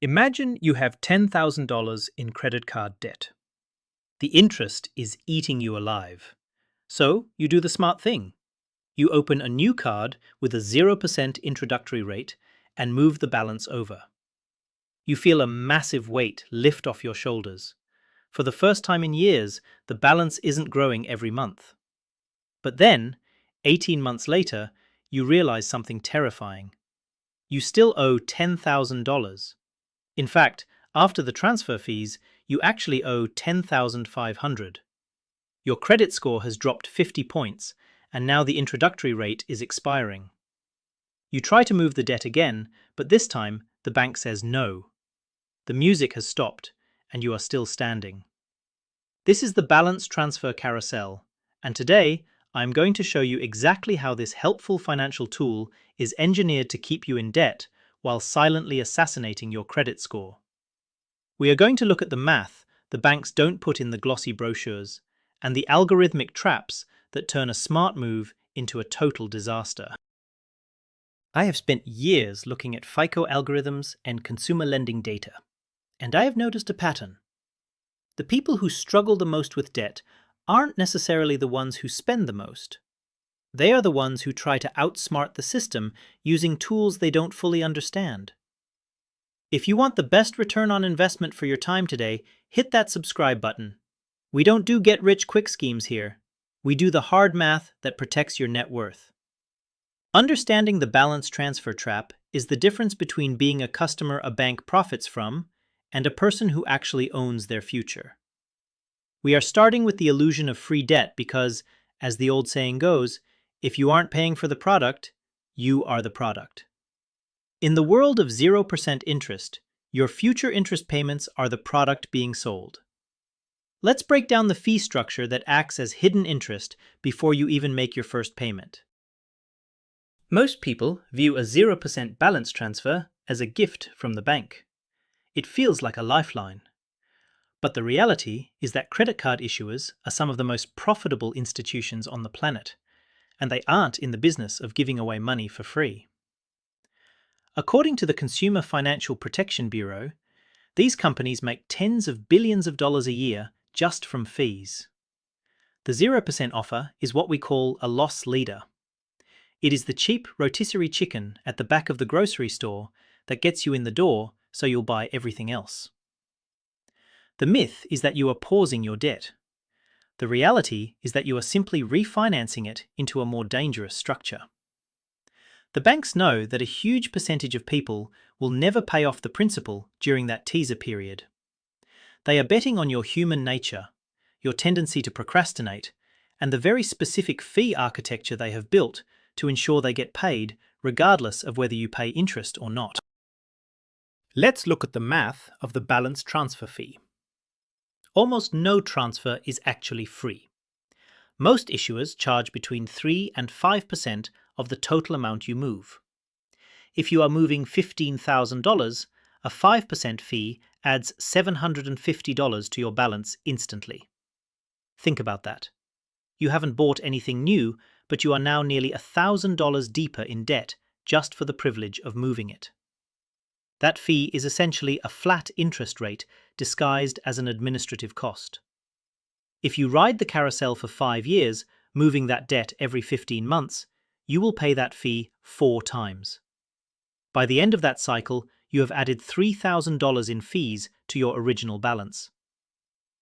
Imagine you have $10,000 in credit card debt. The interest is eating you alive. So you do the smart thing. You open a new card with a 0% introductory rate and move the balance over. You feel a massive weight lift off your shoulders. For the first time in years, the balance isn't growing every month. But then, 18 months later, you realize something terrifying. You still owe $10,000. In fact, after the transfer fees, you actually owe $10,500. Your credit score has dropped 50 points, and now the introductory rate is expiring. You try to move the debt again, but this time the bank says no. The music has stopped, and you are still standing. This is the Balance Transfer Carousel, and today I'm going to show you exactly how this helpful financial tool is engineered to keep you in debt while silently assassinating your credit score. We are going to look at the math the banks don't put in the glossy brochures, and the algorithmic traps that turn a smart move into a total disaster. I have spent years looking at FICO algorithms and consumer lending data, and I have noticed a pattern. The people who struggle the most with debt aren't necessarily the ones who spend the most. They are the ones who try to outsmart the system using tools they don't fully understand. If you want the best return on investment for your time today, hit that subscribe button. We don't do get-rich-quick schemes here. We do the hard math that protects your net worth. Understanding the balance transfer trap is the difference between being a customer a bank profits from and a person who actually owns their future. We are starting with the illusion of free debt because, as the old saying goes, if you aren't paying for the product, you are the product. In the world of 0% interest, your future interest payments are the product being sold. Let's break down the fee structure that acts as hidden interest before you even make your first payment. Most people view a 0% balance transfer as a gift from the bank. It feels like a lifeline. But the reality is that credit card issuers are some of the most profitable institutions on the planet, and they aren't in the business of giving away money for free. According to the Consumer Financial Protection Bureau, these companies make tens of billions of dollars a year just from fees. The 0% offer is what we call a loss leader. It is the cheap rotisserie chicken at the back of the grocery store that gets you in the door so you'll buy everything else. The myth is that you are pausing your debt. The reality is that you are simply refinancing it into a more dangerous structure. The banks know that a huge percentage of people will never pay off the principal during that teaser period. They are betting on your human nature, your tendency to procrastinate, and the very specific fee architecture they have built to ensure they get paid regardless of whether you pay interest or not. Let's look at the math of the balance transfer fee. Almost no transfer is actually free. Most issuers charge between 3 and 5% of the total amount you move. If you are moving $15,000, a 5% fee adds $750 to your balance instantly. Think about that. You haven't bought anything new, but you are now nearly $1,000 deeper in debt just for the privilege of moving it. That fee is essentially a flat interest rate disguised as an administrative cost. If you ride the carousel for 5 years, moving that debt every 15 months, you will pay that fee 4 times. By the end of that cycle, you have added $3,000 in fees to your original balance.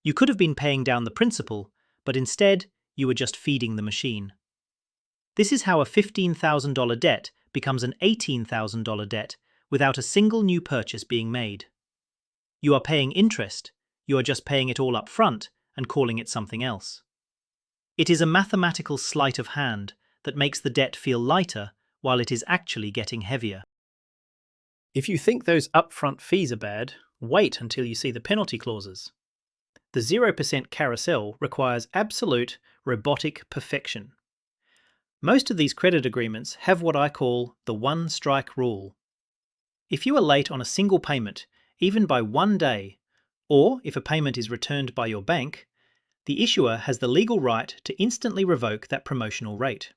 You could have been paying down the principal, but instead, you were just feeding the machine. This is how a $15,000 debt becomes an $18,000 debt without a single new purchase being made. You are paying interest, you are just paying it all up front and calling it something else. It is a mathematical sleight of hand that makes the debt feel lighter while it is actually getting heavier. If you think those upfront fees are bad, wait until you see the penalty clauses. The 0% carousel requires absolute robotic perfection. Most of these credit agreements have what I call the one-strike rule. If you are late on a single payment, even by 1 day, or if a payment is returned by your bank, the issuer has the legal right to instantly revoke that promotional rate.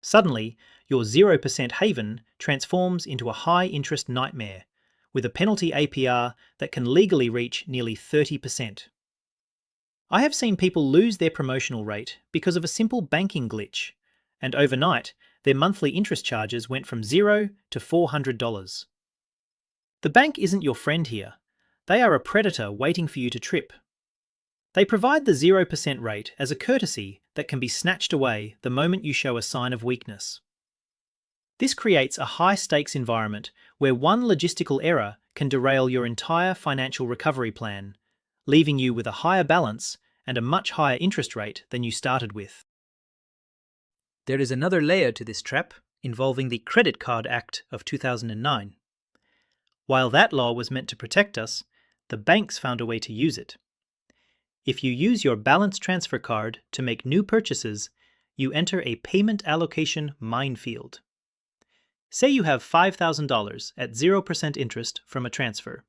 Suddenly, your 0% haven transforms into a high-interest nightmare, with a penalty APR that can legally reach nearly 30%. I have seen people lose their promotional rate because of a simple banking glitch, and overnight, their monthly interest charges went from $0 to $400. The bank isn't your friend here. They are a predator waiting for you to trip. They provide the 0% rate as a courtesy that can be snatched away the moment you show a sign of weakness. This creates a high-stakes environment where one logistical error can derail your entire financial recovery plan, leaving you with a higher balance and a much higher interest rate than you started with. There is another layer to this trap involving the Credit Card Act of 2009. While that law was meant to protect us, the banks found a way to use it. If you use your balance transfer card to make new purchases, you enter a payment allocation minefield. Say you have $5,000 at 0% interest from a transfer,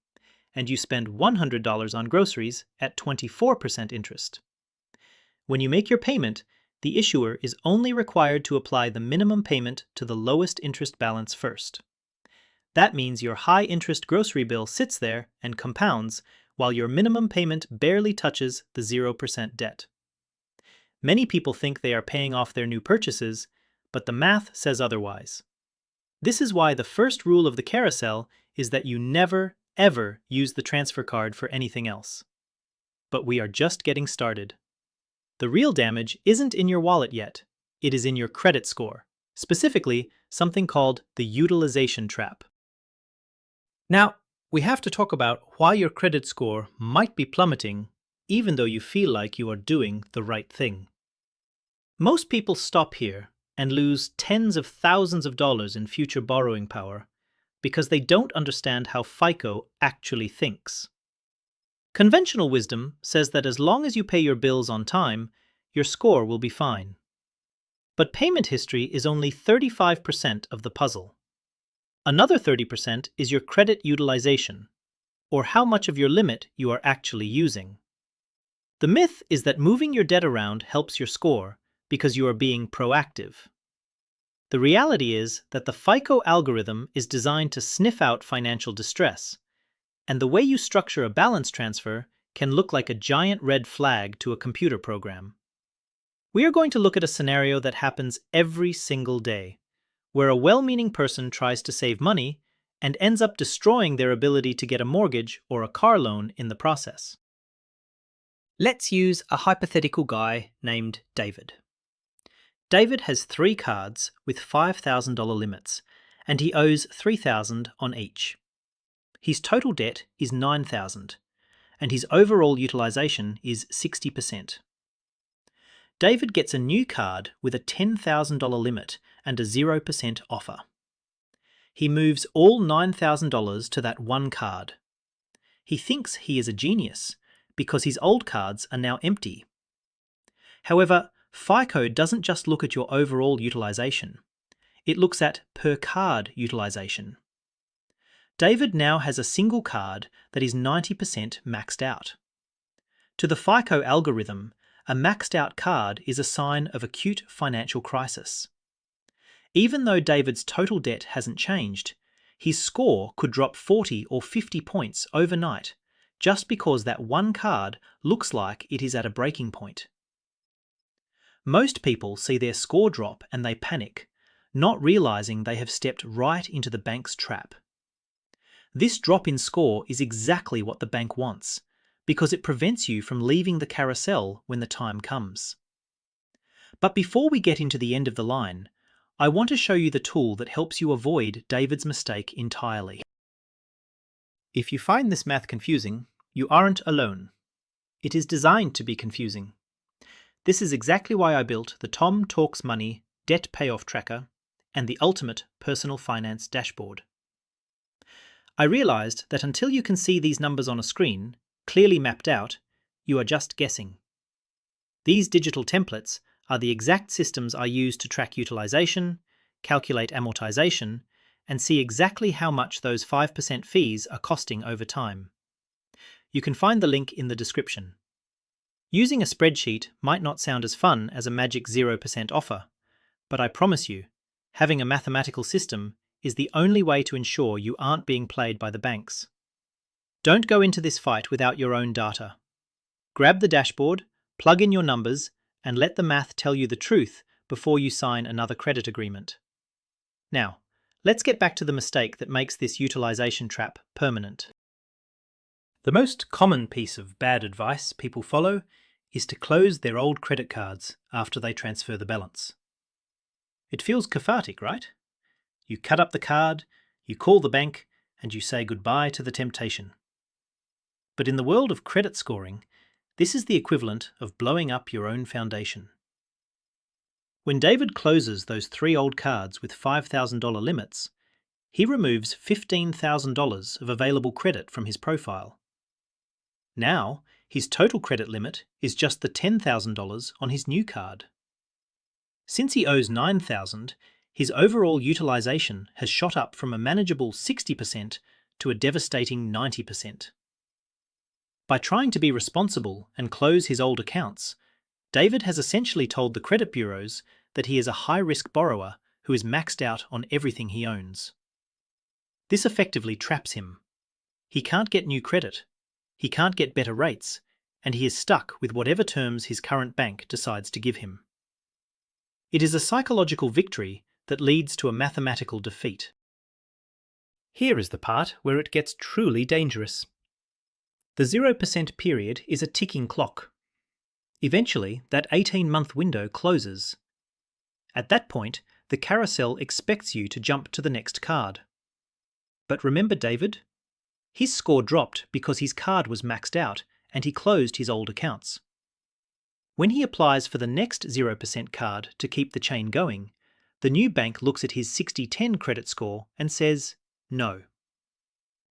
and you spend $100 on groceries at 24% interest. When you make your payment, the issuer is only required to apply the minimum payment to the lowest interest balance first. That means your high-interest grocery bill sits there and compounds while your minimum payment barely touches the 0% debt. Many people think they are paying off their new purchases, but the math says otherwise. This is why the first rule of the carousel is that you never, ever use the transfer card for anything else. But we are just getting started. The real damage isn't in your wallet yet, it is in your credit score, specifically something called the Utilization Trap. Now, we have to talk about why your credit score might be plummeting even though you feel like you are doing the right thing. Most people stop here and lose tens of thousands of dollars in future borrowing power because they don't understand how FICO actually thinks. Conventional wisdom says that as long as you pay your bills on time, your score will be fine. But payment history is only 35% of the puzzle. Another 30% is your credit utilization, or how much of your limit you are actually using. The myth is that moving your debt around helps your score because you are being proactive. The reality is that the FICO algorithm is designed to sniff out financial distress, and the way you structure a balance transfer can look like a giant red flag to a computer program. We are going to look at a scenario that happens every single day, where a well-meaning person tries to save money and ends up destroying their ability to get a mortgage or a car loan in the process. Let's use a hypothetical guy named David. David has 3 cards with $5,000 limits, and he owes $3,000 on each. His total debt is $9,000, and his overall utilization is 60%. David gets a new card with a $10,000 limit and a 0% offer. He moves all $9,000 to that one card. He thinks he is a genius because his old cards are now empty. However, FICO doesn't just look at your overall utilization. It looks at per card utilization. David now has a single card that is 90% maxed out. To the FICO algorithm, a maxed out card is a sign of acute financial crisis. Even though David's total debt hasn't changed, his score could drop 40 or 50 points overnight just because that one card looks like it is at a breaking point. Most people see their score drop and they panic, not realizing they have stepped right into the bank's trap. This drop in score is exactly what the bank wants, because it prevents you from leaving the carousel when the time comes. But before we get into the end of the line, I want to show you the tool that helps you avoid David's mistake entirely. If you find this math confusing, you aren't alone. It is designed to be confusing. This is exactly why I built the Tom Talks Money Debt Payoff Tracker and the ultimate personal finance dashboard. I realized that until you can see these numbers on a screen, clearly mapped out, you are just guessing. These digital templates are the exact systems I use to track utilization, calculate amortization, and see exactly how much those 5% fees are costing over time. You can find the link in the description. Using a spreadsheet might not sound as fun as a magic 0% offer, but I promise you, having a mathematical system is the only way to ensure you aren't being played by the banks. Don't go into this fight without your own data. Grab the dashboard, plug in your numbers, and let the math tell you the truth before you sign another credit agreement. Now, let's get back to the mistake that makes this utilization trap permanent. The most common piece of bad advice people follow is to close their old credit cards after they transfer the balance. It feels cathartic, right? You cut up the card, you call the bank, and you say goodbye to the temptation. But in the world of credit scoring, this is the equivalent of blowing up your own foundation. When David closes those 3 old cards with $5,000 limits, he removes $15,000 of available credit from his profile. Now, his total credit limit is just the $10,000 on his new card. Since he owes $9,000, his overall utilization has shot up from a manageable 60% to a devastating 90%. By trying to be responsible and close his old accounts, David has essentially told the credit bureaus that he is a high-risk borrower who is maxed out on everything he owns. This effectively traps him. He can't get new credit, he can't get better rates, and he is stuck with whatever terms his current bank decides to give him. It is a psychological victory that leads to a mathematical defeat. Here is the part where it gets truly dangerous. The 0% period is a ticking clock. Eventually, that 18-month window closes. At that point, the carousel expects you to jump to the next card. But remember David? His score dropped because his card was maxed out and he closed his old accounts. When he applies for the next 0% card to keep the chain going, the new bank looks at his 60-10 credit score and says, no.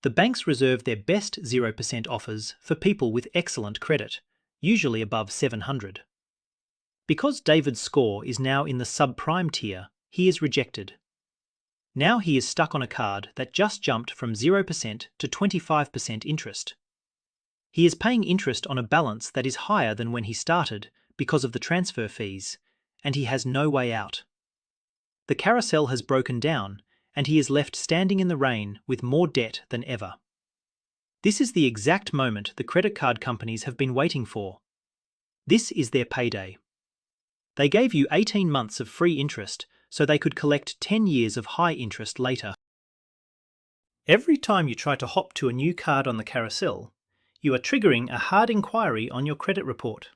The banks reserve their best 0% offers for people with excellent credit, usually above 700. Because David's score is now in the subprime tier, he is rejected. Now he is stuck on a card that just jumped from 0% to 25% interest. He is paying interest on a balance that is higher than when he started because of the transfer fees, and he has no way out. The carousel has broken down, and he is left standing in the rain with more debt than ever. This is the exact moment the credit card companies have been waiting for. This is their payday. They gave you 18 months of free interest so they could collect 10 years of high interest later. Every time you try to hop to a new card on the carousel, you are triggering a hard inquiry on your credit report.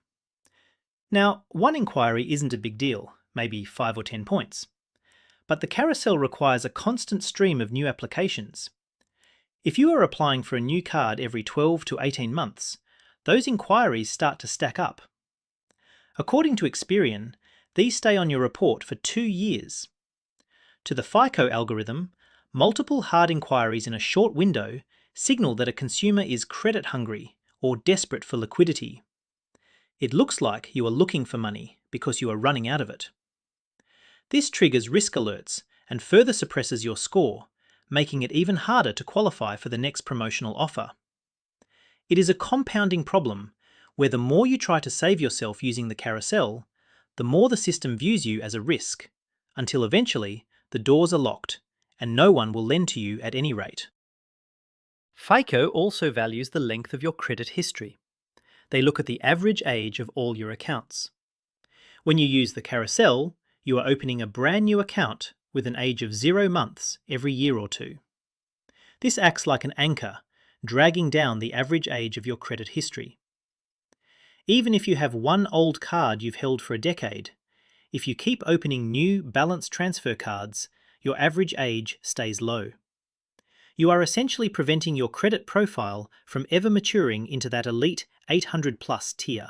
Now, one inquiry isn't a big deal, maybe 5 or 10 points. But the carousel requires a constant stream of new applications. If you are applying for a new card every 12 to 18 months, those inquiries start to stack up. According to Experian, these stay on your report for 2 years. To the FICO algorithm, multiple hard inquiries in a short window signal that a consumer is credit hungry or desperate for liquidity. It looks like you are looking for money because you are running out of it. This triggers risk alerts and further suppresses your score, making it even harder to qualify for the next promotional offer. It is a compounding problem where the more you try to save yourself using the carousel, the more the system views you as a risk, until eventually the doors are locked and no one will lend to you at any rate. FICO also values the length of your credit history. They look at the average age of all your accounts. When you use the carousel, you are opening a brand new account with an age of 0 months every year or two. This acts like an anchor, dragging down the average age of your credit history. Even if you have one old card you've held for a decade, if you keep opening new balance transfer cards, your average age stays low. You are essentially preventing your credit profile from ever maturing into that elite 800+ tier.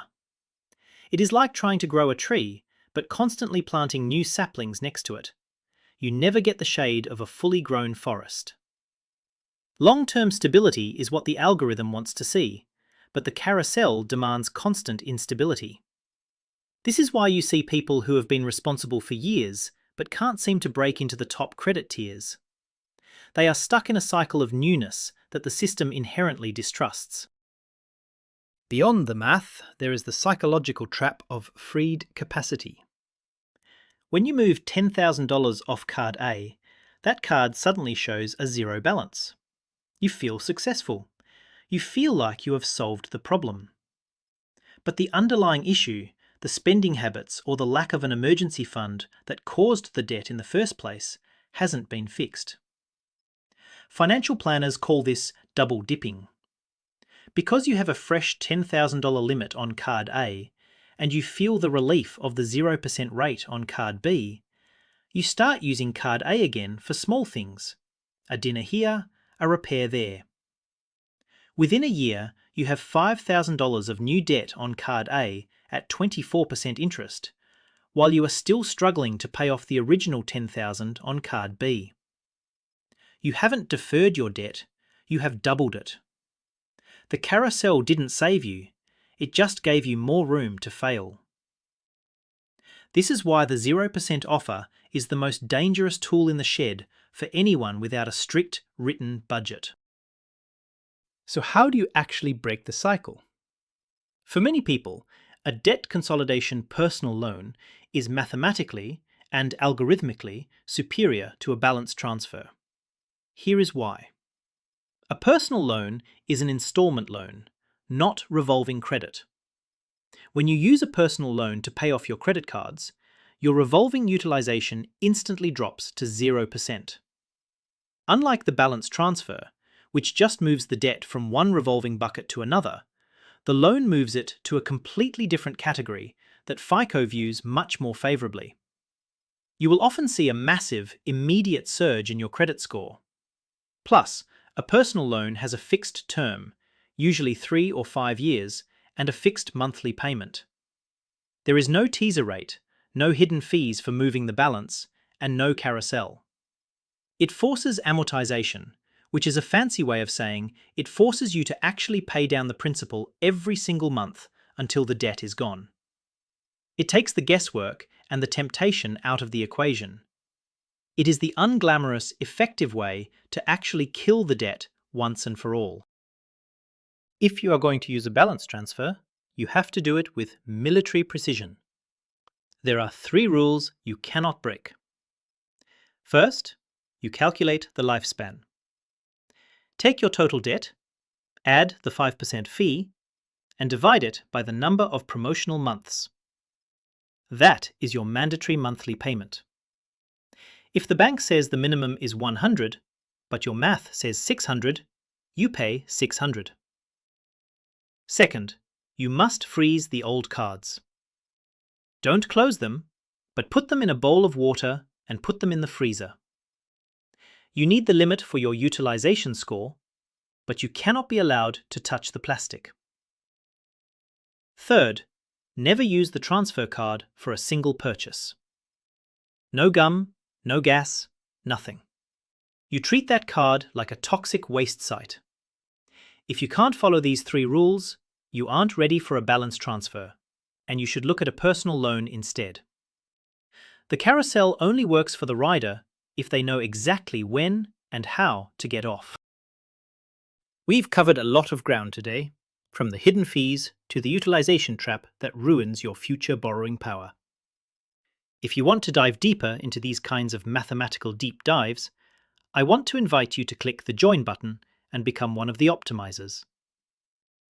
It is like trying to grow a tree, but constantly planting new saplings next to it. You never get the shade of a fully grown forest. Long-term stability is what the algorithm wants to see, but the carousel demands constant instability. This is why you see people who have been responsible for years but can't seem to break into the top credit tiers. They are stuck in a cycle of newness that the system inherently distrusts. Beyond the math, there is the psychological trap of freed capacity. When you move $10,000 off card A, that card suddenly shows a zero balance. You feel successful. You feel like you have solved the problem. But the underlying issue, the spending habits or the lack of an emergency fund that caused the debt in the first place, hasn't been fixed. Financial planners call this double dipping. Because you have a fresh $10,000 limit on card A, and you feel the relief of the 0% rate on card B, you start using card A again for small things, a dinner here, a repair there. Within a year, you have $5,000 of new debt on card A at 24% interest, while you are still struggling to pay off the original $10,000 on card B. You haven't deferred your debt, you have doubled it. The carousel didn't save you, it just gave you more room to fail. This is why the 0% offer is the most dangerous tool in the shed for anyone without a strict written budget. So how do you actually break the cycle? For many people, a debt consolidation personal loan is mathematically and algorithmically superior to a balance transfer. Here is why. A personal loan is an installment loan, not revolving credit. When you use a personal loan to pay off your credit cards, your revolving utilization instantly drops to 0%. Unlike the balance transfer, which just moves the debt from one revolving bucket to another, the loan moves it to a completely different category that FICO views much more favorably. You will often see a massive, immediate surge in your credit score. Plus, a personal loan has a fixed term, usually 3 or 5 years, and a fixed monthly payment. There is no teaser rate, no hidden fees for moving the balance, and no carousel. It forces amortization, which is a fancy way of saying it forces you to actually pay down the principal every single month until the debt is gone. It takes the guesswork and the temptation out of the equation. It is the unglamorous, effective way to actually kill the debt once and for all. If you are going to use a balance transfer, you have to do it with military precision. There are 3 rules you cannot break. First, you calculate the lifespan. Take your total debt, add the 5% fee, and divide it by the number of promotional months. That is your mandatory monthly payment. If the bank says the minimum is 100, but your math says 600, you pay 600. Second, you must freeze the old cards. Don't close them, but put them in a bowl of water and put them in the freezer. You need the limit for your utilization score, but you cannot be allowed to touch the plastic. Third, never use the transfer card for a single purchase. No gum, no gas, nothing. You treat that card like a toxic waste site. If you can't follow these 3 rules, you aren't ready for a balance transfer, and you should look at a personal loan instead. The carousel only works for the rider if they know exactly when and how to get off. We've covered a lot of ground today, from the hidden fees to the utilization trap that ruins your future borrowing power. If you want to dive deeper into these kinds of mathematical deep dives, I want to invite you to click the Join button and become one of the optimizers.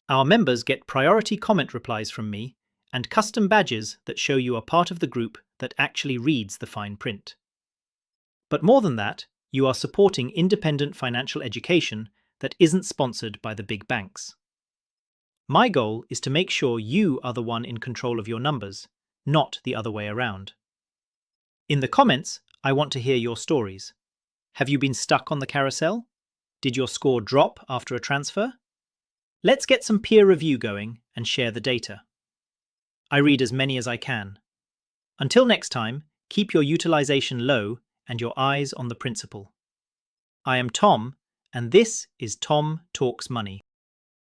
Our members get priority comment replies from me and custom badges that show you are part of the group that actually reads the fine print. But more than that, you are supporting independent financial education that isn't sponsored by the big banks. My goal is to make sure you are the one in control of your numbers, not the other way around. In the comments, I want to hear your stories. Have you been stuck on the carousel? Did your score drop after a transfer? Let's get some peer review going and share the data. I read as many as I can. Until next time, keep your utilization low and your eyes on the principal. I am Tom, and this is Tom Talks Money.